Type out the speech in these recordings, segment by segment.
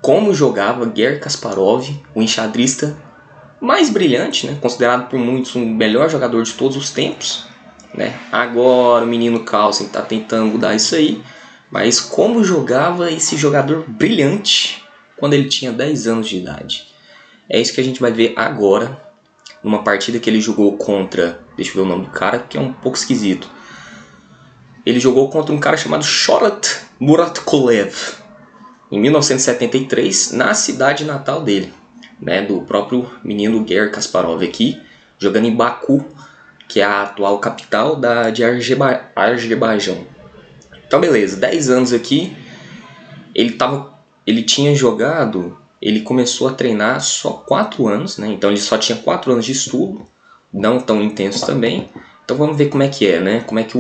como jogava Garry Kasparov, o enxadrista mais brilhante, né? Considerado por muitos o melhor jogador de todos os tempos, né? Agora o menino Carlsen está tentando mudar isso aí, mas como jogava esse jogador brilhante quando ele tinha 10 anos de idade. É isso que a gente vai ver agora, numa partida que ele jogou contra... Deixa eu ver o nome do cara, que é um pouco esquisito. Ele jogou contra um cara chamado Shorat Muratkulev, em 1973, na cidade natal dele, né, do próprio menino Garry Kasparov aqui, jogando em Baku, que é a atual capital de Azerbaijão. Então beleza, 10 anos aqui, ele tinha jogado, ele começou a treinar só 4 anos, né, então ele só tinha 4 anos de estudo, não tão intenso também. Então vamos ver como é que é, né, como é que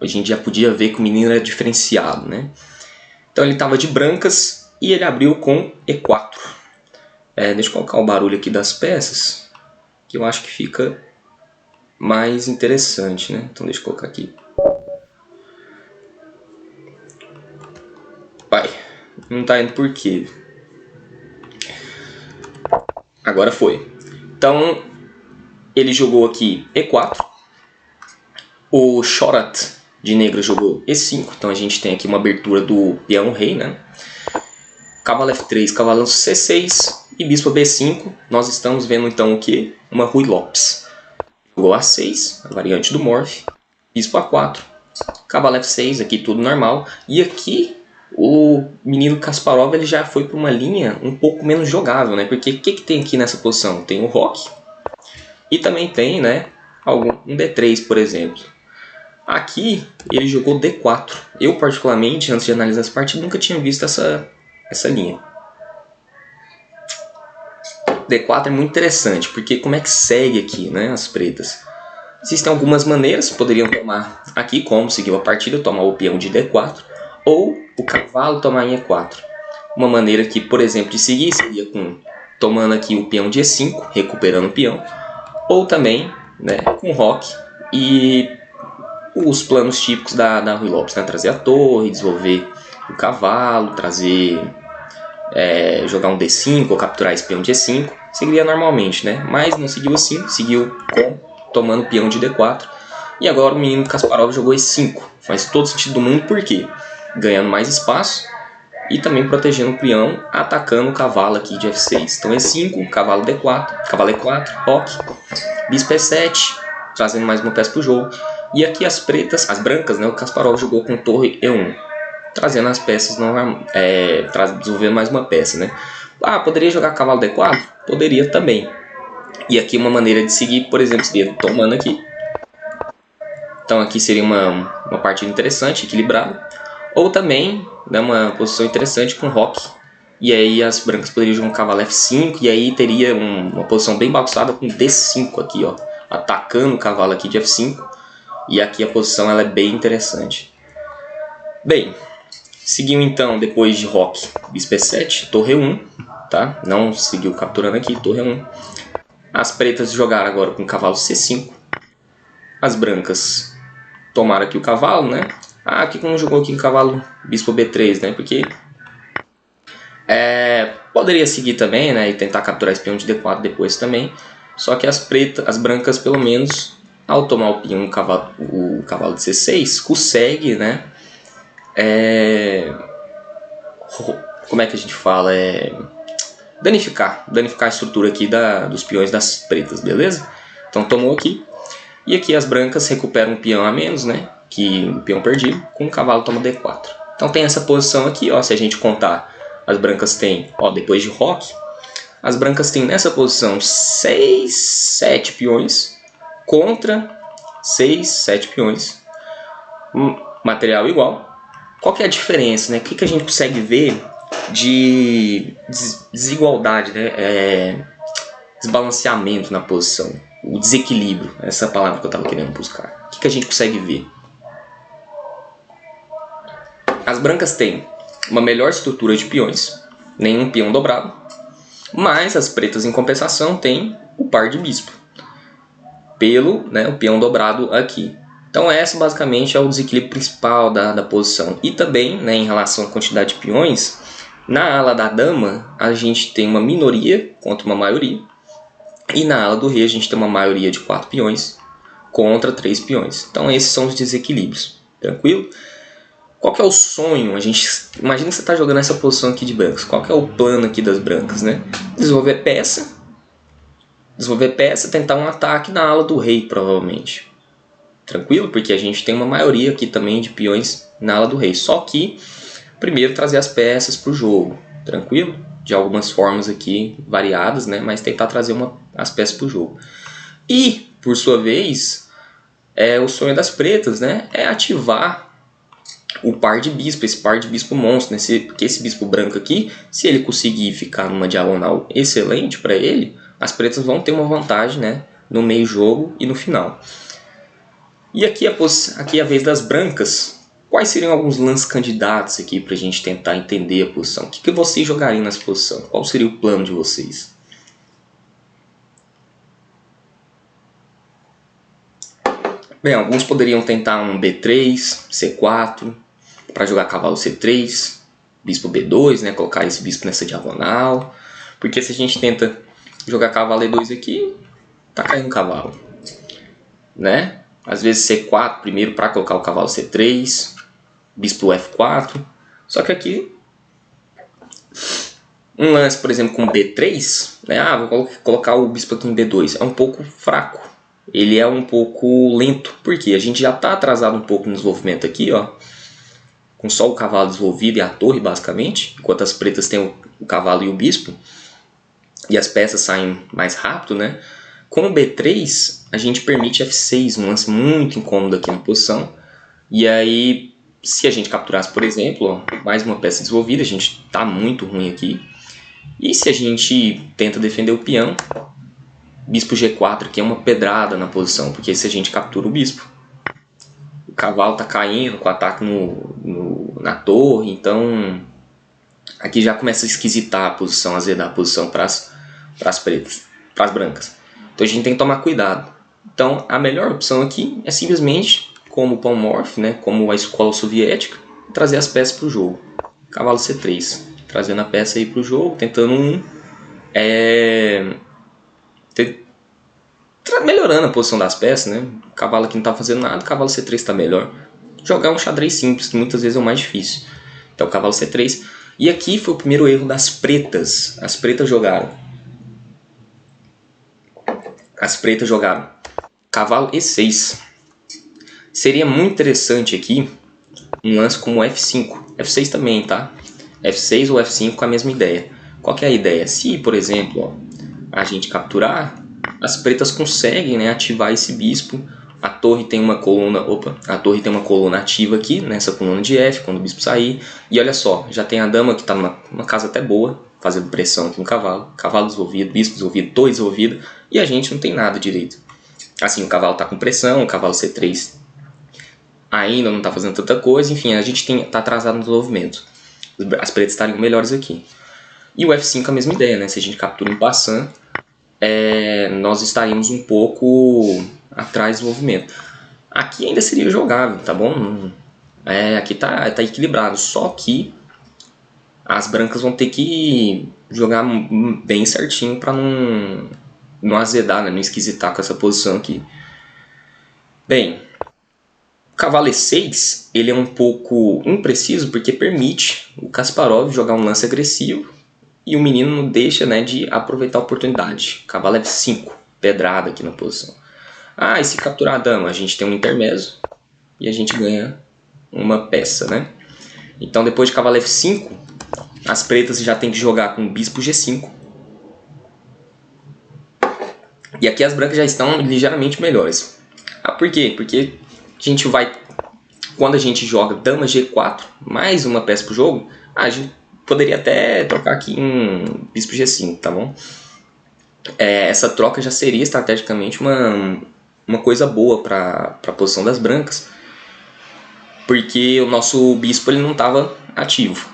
a gente já podia ver que o menino era diferenciado, né. Então ele estava de brancas e ele abriu com E4. Deixa eu colocar o barulho aqui das peças, que eu acho que fica mais interessante, né? Então deixa eu colocar aqui. Vai, não tá indo por quê? Agora foi. Então ele jogou aqui E4. O Shorat de negro jogou E5. Então a gente tem aqui uma abertura do peão rei, né? Cavalo F3, cavalo C6 e bispo B5. Nós estamos vendo então o que? Uma Ruy Lopes. Jogou A6, a variante do Morph. Bispo A4, cavalo F6, aqui tudo normal. E aqui o menino Kasparov ele já foi para uma linha um pouco menos jogável, né? Porque o que tem aqui nessa posição? Tem o roque e também tem, né, um D3, por exemplo. Aqui ele jogou D4. Eu particularmente, antes de analisar essa partida, nunca tinha visto essa linha. D4 é muito interessante, porque como é que segue aqui, né, as pretas? Existem algumas maneiras, poderiam tomar aqui, como seguiu a partida, tomar o peão de D4, ou o cavalo tomar em E4. Uma maneira que, por exemplo, de seguir seria tomando aqui o peão de E5, recuperando o peão, ou também, né, com roque e os planos típicos da Ruy Lopes, né, trazer a torre, desenvolver o cavalo, jogar um D5 ou capturar esse peão de E5, seguiria normalmente, né? Mas não seguiu assim, seguiu tomando o peão de D4. E agora o menino Kasparov jogou E5. Faz todo sentido do mundo, porque ganhando mais espaço e também protegendo o peão, atacando o cavalo aqui de F6. Então E5, cavalo D4, cavalo E4, roque, bispo E7, trazendo mais uma peça para o jogo. E aqui as brancas, né? O Kasparov jogou com torre E1. Trazendo as peças, desenvolvendo mais uma peça, né? Poderia jogar cavalo D4? Poderia também. E aqui uma maneira de seguir, por exemplo, seria tomando aqui. Então aqui seria uma partida interessante, equilibrada. Ou também, né, uma posição interessante com roque. E aí as brancas poderiam jogar um cavalo F5, e aí teria uma posição bem bagunçada com D5 aqui, ó. Atacando o cavalo aqui de F5. E aqui a posição ela é bem interessante. Bem... Seguiu então, depois de roque, bispo E7, torre 1, tá? Não seguiu capturando aqui, torre 1. As pretas jogaram agora com cavalo C5. As brancas tomaram aqui o cavalo, né? Por que não jogou aqui em cavalo bispo B3, né? Porque poderia seguir também, né? E tentar capturar esse peão de D4 depois também. Só que as brancas, pelo menos, ao tomar o peão, o cavalo de C6, consegue, né? Como é que a gente fala? Danificar a estrutura aqui dos peões das pretas, beleza? Então tomou aqui. E aqui as brancas recuperam um peão a menos, né? Que o peão perdido, com o cavalo toma D4. Então tem essa posição aqui, ó. Se a gente contar, as brancas têm, ó, depois de roque, as brancas têm nessa posição 6, 7 peões contra 6, 7 peões. Material igual. Qual que é a diferença, né? O que a gente consegue ver de desigualdade, né? Desbalanceamento na posição, o desequilíbrio, essa palavra que eu estava querendo buscar. O que a gente consegue ver? As brancas têm uma melhor estrutura de peões, nenhum peão dobrado, mas as pretas, em compensação, têm o par de bispo, o peão dobrado aqui. Então essa basicamente é o desequilíbrio principal da posição. E também, né, em relação à quantidade de peões, Na ala da dama, a gente tem uma minoria contra uma maioria. E na ala do rei, a gente tem uma maioria de 4 peões contra 3 peões. Então esses são os desequilíbrios. Tranquilo? Qual que é o sonho? Imagina que você está jogando essa posição aqui de brancos. Qual que é o plano aqui das brancas, né? Desenvolver peça, tentar um ataque na ala do rei, provavelmente. Tranquilo? Porque a gente tem uma maioria aqui também de peões na ala do rei. Só que primeiro trazer as peças para o jogo. Tranquilo? De algumas formas aqui variadas, né? Mas tentar trazer as peças para o jogo. E, por sua vez, o sonho das pretas, né? É ativar o par de bispo, esse par de bispo monstro, né? Porque esse bispo branco aqui, se ele conseguir ficar numa diagonal excelente para ele, as pretas vão ter uma vantagem, né? No meio jogo e no final. E aqui a vez das brancas. Quais seriam alguns lances candidatos aqui para a gente tentar entender a posição? O que vocês jogariam nessa posição? Qual seria o plano de vocês? Bem, alguns poderiam tentar um B3, C4, para jogar cavalo C3, bispo B2, né? Colocar esse bispo nessa diagonal. Porque se a gente tenta jogar cavalo E2 aqui, tá caindo cavalo, né? Às vezes C4 primeiro para colocar o cavalo C3, bispo F4. Só que aqui, um lance, por exemplo, com B3, né? Vou colocar o bispo aqui em B2. É um pouco fraco. Ele é um pouco lento. Porque a gente já está atrasado um pouco no desenvolvimento aqui, ó. Com só o cavalo desenvolvido e a torre, basicamente. Enquanto as pretas têm o cavalo e o bispo. E as peças saem mais rápido, né? Com o B3, a gente permite F6, um lance muito incômodo aqui na posição. E aí, se a gente capturasse, por exemplo, ó, mais uma peça desenvolvida, a gente está muito ruim aqui. E se a gente tenta defender o peão, bispo G4 aqui é uma pedrada na posição, porque se a gente captura o bispo, o cavalo está caindo com ataque na torre, então aqui já começa a esquisitar a posição, azedar a posição para as pretas, para as brancas. Então a gente tem que tomar cuidado. Então a melhor opção aqui é simplesmente, como o Pawn Morph, né, como a escola soviética, trazer as peças para o jogo. Cavalo C3, trazendo a peça aí para o jogo, tentando melhorando a posição das peças, né? O cavalo aqui não está fazendo nada, o cavalo C3 está melhor. Jogar um xadrez simples, que muitas vezes é o mais difícil. Então cavalo C3. E aqui foi o primeiro erro das pretas. As pretas jogaram cavalo E6. Seria muito interessante aqui um lance como F5. F6 também, tá? F6 ou F5 com a mesma ideia. Qual que é a ideia? Se, por exemplo, ó, a gente capturar, as pretas conseguem, né, ativar esse bispo. A torre tem uma coluna ativa aqui, nessa coluna de F, quando o bispo sair. E olha só, já tem a dama que está numa casa até boa, fazendo pressão aqui no cavalo. Cavalo desenvolvido, bispo desenvolvido, torre desenvolvida. E a gente não tem nada direito. Assim, o cavalo está com pressão, o cavalo C3 ainda não está fazendo tanta coisa. Enfim, a gente está atrasado no desenvolvimento. As pretas estariam melhores aqui. E o F5 a mesma ideia, né? Se a gente captura em passant, nós estaríamos um pouco atrás do desenvolvimento. Aqui ainda seria jogável, tá bom? Aqui tá equilibrado, só que as brancas vão ter que jogar bem certinho para não azedar, né? Não esquisitar com essa posição aqui. Bem, o cavalo E6 ele é um pouco impreciso porque permite o Kasparov jogar um lance agressivo e o menino não deixa, né, de aproveitar a oportunidade. Cavalo F5, pedrada aqui na posição. E se capturar a dama, a gente tem um intermezzo e a gente ganha uma peça, né? Então depois de cavalo F5, as pretas já tem que jogar com bispo G5. E aqui as brancas já estão ligeiramente melhores. Por quê? Porque quando a gente joga dama G4, mais uma peça pro jogo, a gente poderia até trocar aqui em bispo G5, tá bom? Essa troca já seria estrategicamente uma coisa boa para a posição das brancas, porque o nosso bispo ele não estava ativo.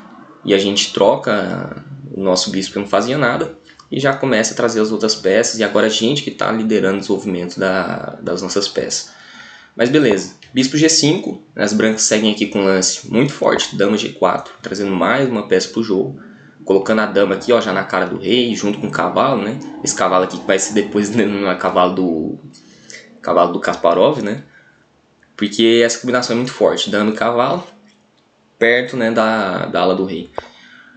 E a gente troca o nosso bispo que não fazia nada e já começa a trazer as outras peças, e agora a gente que está liderando o desenvolvimento das nossas peças. Mas beleza, bispo G5, as brancas seguem aqui com um lance muito forte, dama G4, trazendo mais uma peça para o jogo. colocando a dama aqui, ó, já na cara do rei, junto com o cavalo, né? Esse cavalo aqui que vai ser depois no cavalo do Kasparov, né? Porque essa combinação é muito forte, dama e cavalo, perto, né, da ala do rei.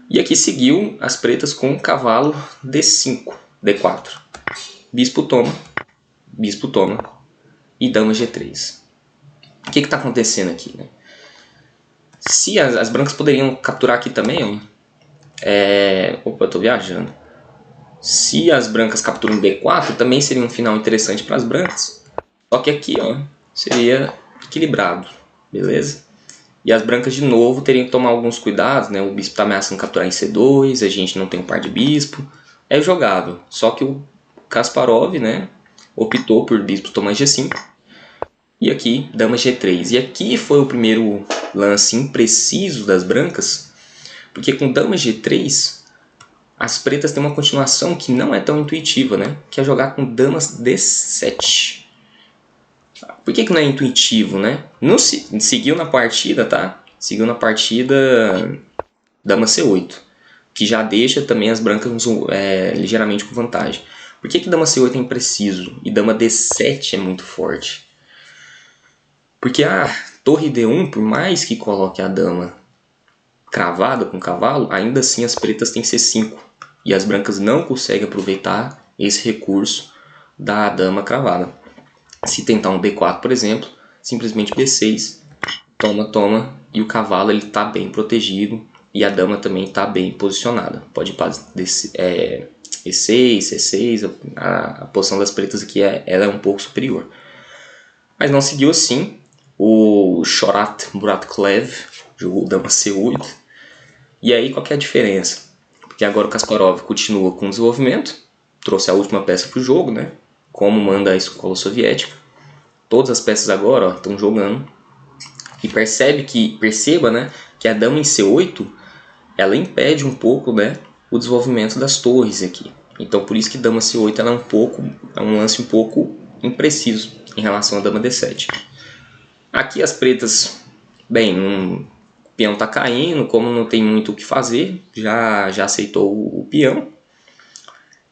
E aqui seguiu as pretas com cavalo D5, D4. Bispo toma e dama G3. O que está acontecendo aqui, né? Se as brancas poderiam capturar aqui também, ó. Opa, eu tô viajando. Se as brancas capturam D4, também seria um final interessante para as brancas. Só que aqui, ó, seria equilibrado, beleza? E as brancas de novo teriam que tomar alguns cuidados, né? O bispo está ameaçando capturar em C2, a gente não tem um par de bispo. É jogável, só que o Kasparov, né, optou por bispo tomar G5. E aqui, dama G3. E aqui foi o primeiro lance impreciso das brancas, porque com dama G3, as pretas têm uma continuação que não é tão intuitiva, né? Que é jogar com damas D7. Por que não é intuitivo, né? Não seguiu na partida, tá? Seguiu na partida dama C8, que já deixa também as brancas ligeiramente com vantagem. Por que dama C8 é impreciso e dama D7 é muito forte? Porque a torre D1, por mais que coloque a dama cravada com o cavalo, ainda assim as pretas têm C5. E as brancas não conseguem aproveitar esse recurso da dama cravada. Se tentar um D4, por exemplo, simplesmente B6, toma, e o cavalo está bem protegido e a dama também está bem posicionada. Pode ir para E6, C6, a posição das pretas aqui ela é um pouco superior. Mas não seguiu assim. O Shorat Muratclev jogou dama C8. E aí qual que é a diferença? Porque agora o Kasparov continua com o desenvolvimento, trouxe a última peça para o jogo, né? Como manda a escola soviética. Todas as peças agora estão jogando. E perceba, né, que a dama em C8 ela impede um pouco, né, o desenvolvimento das torres aqui. Então por isso que dama C8 ela é um lance um pouco impreciso em relação à dama D7. Aqui as pretas, bem, o peão está caindo, como não tem muito o que fazer, já aceitou o peão.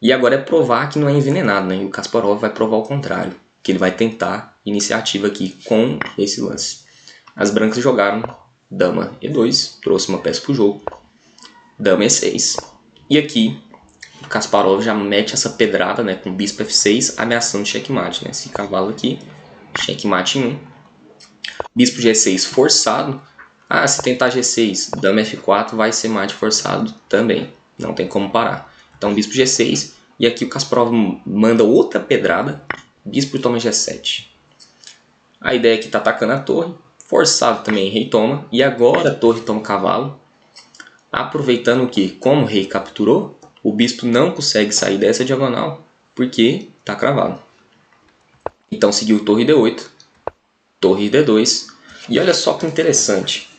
E agora é provar que não é envenenado, né? E o Kasparov vai provar o contrário, que ele vai tentar iniciativa aqui com esse lance. As brancas jogaram dama E2, trouxe uma peça para o jogo, dama E6. E aqui o Kasparov já mete essa pedrada, né, com bispo F6, ameaçando checkmate, né? Esse cavalo aqui, checkmate em 1. Bispo G6 forçado. Se tentar G6, dama F4 vai ser mate forçado também. Não tem como parar. Então bispo G6. E aqui o Kasparov manda outra pedrada. Bispo toma G7. A ideia é que está atacando a torre. Forçado também, rei toma. E agora a torre toma cavalo. Aproveitando que, como o rei capturou, o bispo não consegue sair dessa diagonal. Porque está cravado. Então seguiu torre D8. Torre D2. E olha só que interessante.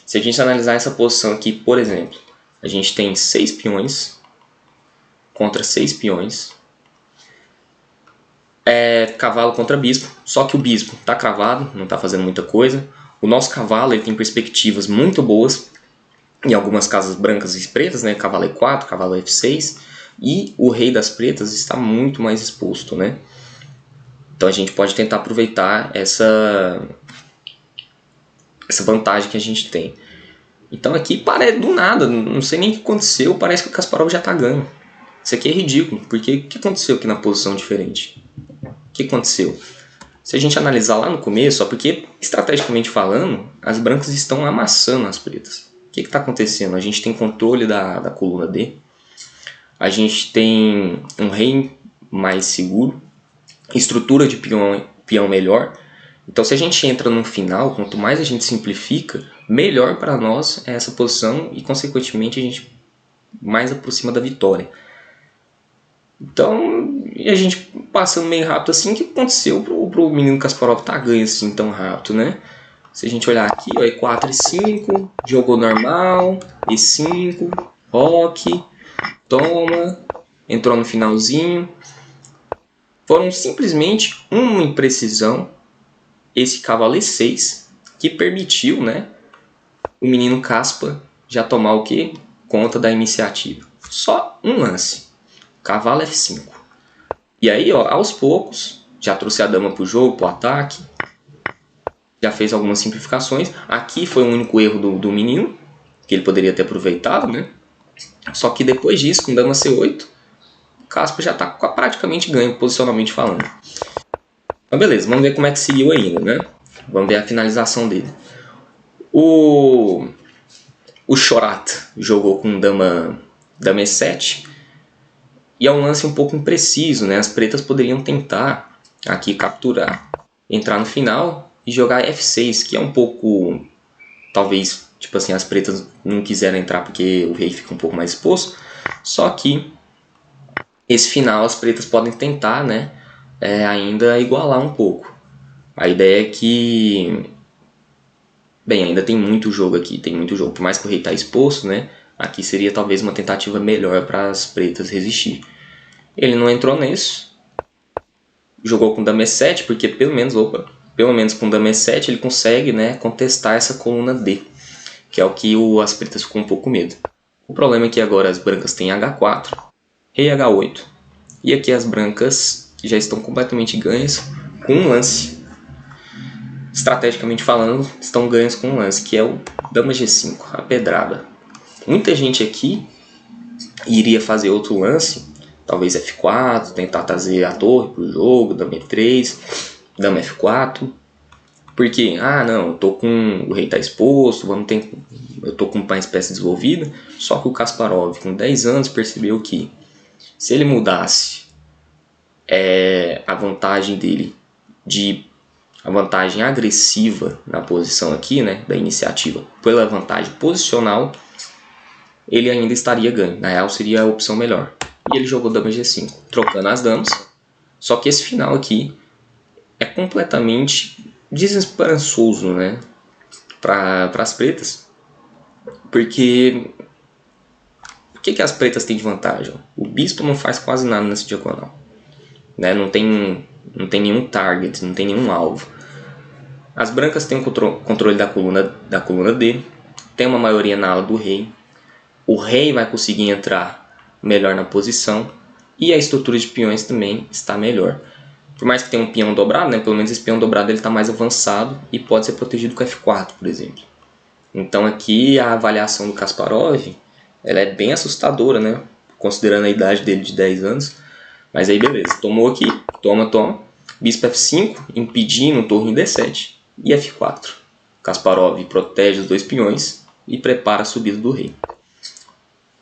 Se a gente analisar essa posição aqui, por exemplo, a gente tem 6 peões contra 6 peões. Cavalo contra bispo. Só que o bispo está cravado, não está fazendo muita coisa. O nosso cavalo ele tem perspectivas muito boas em algumas casas brancas e pretas, né? Cavalo E4, cavalo F6. E o rei das pretas está muito mais exposto, né? Então a gente pode tentar aproveitar essa vantagem que a gente tem. Então aqui parece do nada, não sei nem o que aconteceu, parece que o Kasparov já está ganhando. Isso aqui é ridículo, porque o que aconteceu aqui na posição diferente? O que aconteceu? Se a gente analisar lá no começo, só porque estrategicamente falando, as brancas estão amassando as pretas. O que está acontecendo? A gente tem controle da coluna D, a gente tem um rei mais seguro, estrutura de peão melhor. Então se a gente entra no final, quanto mais a gente simplifica, melhor para nós é essa posição e consequentemente a gente mais aproxima da vitória. Então, a gente passando meio rápido assim, o que aconteceu pro menino Kasparov tá ganho assim tão rápido, né? Se a gente olhar aqui, ó, E4 e 5, jogou normal, E5, roque, toma, entrou no finalzinho. Foram simplesmente uma imprecisão, esse cavalo E6, que permitiu, né, o menino Kaspa já tomar o quê? conta da iniciativa. Só um lance. Cavalo F5. E aí, ó, aos poucos, já trouxe a dama pro jogo, pro ataque. Já fez algumas simplificações. Aqui foi o único erro do menino, que ele poderia ter aproveitado, né? Só que depois disso, com dama C8, o Kasper já tá praticamente ganho, posicionalmente falando. Então beleza, vamos ver como é que seguiu ainda, né? Vamos ver a finalização dele. O Chorat jogou com dama E7. E é um lance um pouco impreciso, né? As pretas poderiam tentar aqui capturar, entrar no final e jogar F6, que é um pouco, talvez, tipo assim, as pretas não quiseram entrar porque o rei fica um pouco mais exposto. Só que esse final as pretas podem tentar, né? Ainda igualar um pouco. A ideia é que, bem, ainda tem muito jogo aqui, tem muito jogo. Por mais que o rei está exposto, né? Aqui seria talvez uma tentativa melhor para as pretas resistir. Ele não entrou nisso. Jogou com dama E7, porque pelo menos com dama E7 ele consegue, né, contestar essa coluna D, que é o que as pretas ficam um pouco com medo. O problema é que agora as brancas têm H4, rei H8. E aqui as brancas já estão completamente ganhas com um lance. Estrategicamente falando, estão ganhas com um lance, que é o dama G5, a pedrada. Muita gente aqui iria fazer outro lance, talvez F4, tentar trazer a torre para o jogo, dama E3, dama F4. Porque, não, eu tô com o rei tá exposto, eu tô com uma espécie desenvolvida. Só que o Kasparov, com 10 anos, percebeu que se ele mudasse a vantagem dele, a vantagem agressiva na posição aqui, né, da iniciativa, pela vantagem posicional, ele ainda estaria ganho. Na real, seria a opção melhor. E ele jogou dama G5, trocando as damas. Só que esse final aqui é completamente desesperançoso, né, para as pretas. Porque o que as pretas têm de vantagem? O bispo não faz quase nada nessa diagonal, né? Não tem nenhum target, não tem nenhum alvo. As brancas têm o controle da coluna D, tem uma maioria na ala do rei. O rei vai conseguir entrar melhor na posição e a estrutura de peões também está melhor. Por mais que tenha um peão dobrado, né, pelo menos esse peão dobrado está mais avançado e pode ser protegido com F4, por exemplo. Então aqui a avaliação do Kasparov ela é bem assustadora, né, considerando a idade dele de 10 anos. Mas aí beleza, tomou aqui, toma. Bispo F5, impedindo torre em D7 e F4. Kasparov protege os dois peões e prepara a subida do rei.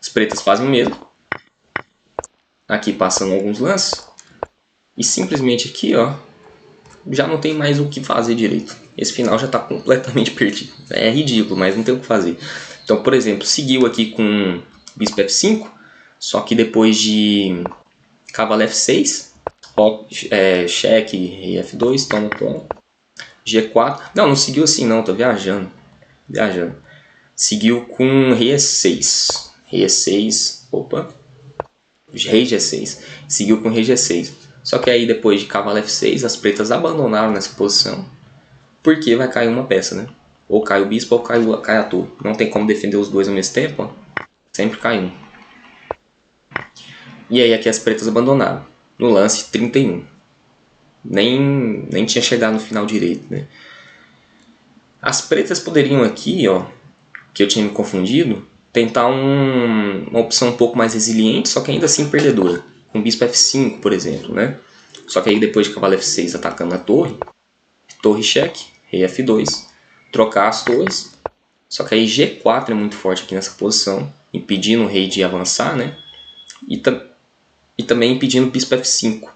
As pretas fazem o mesmo. Aqui passando alguns lances. E simplesmente aqui, ó, já não tem mais o que fazer direito. Esse final já está completamente perdido. É ridículo, mas não tem o que fazer. Então, por exemplo, seguiu aqui com bispo F5, só que depois de cavalo F6, cheque, rei F2, toma. G4. Não seguiu assim não, tô viajando. Seguiu com rei E6. Rei E6, rei G6. Seguiu com rei G6. Só que aí depois de cavalo F6, as pretas abandonaram nessa posição. Porque vai cair uma peça, né? Ou cai o bispo ou cai a torre. Não tem como defender os dois ao mesmo tempo, ó. Sempre cai um. E aí aqui as pretas abandonaram. No lance 31. Nem tinha chegado no final direito, né? As pretas poderiam aqui, ó, que eu tinha me confundido, tentar uma opção um pouco mais resiliente, só que ainda assim perdedora. Com bispo F5, por exemplo, né? Só que aí depois de cavalo F6 atacando a torre cheque, rei F2, trocar as torres. Só que aí G4 é muito forte aqui nessa posição, impedindo o rei de avançar, né? E também impedindo o bispo F5.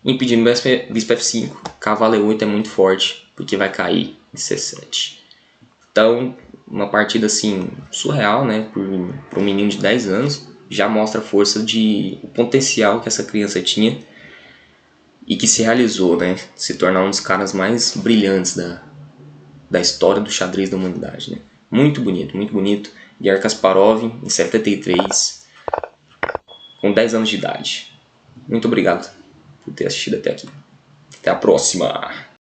Impedindo o bispo F5, cavalo E8 é muito forte, porque vai cair em C7. Então, uma partida assim surreal, né? Para um menino de 10 anos, já mostra a força o potencial que essa criança tinha e que se realizou, né? Se tornar um dos caras mais brilhantes da história do xadrez da humanidade, né? Muito bonito. Garry Kasparov, em 73, com 10 anos de idade. Muito obrigado por ter assistido até aqui. Até a próxima!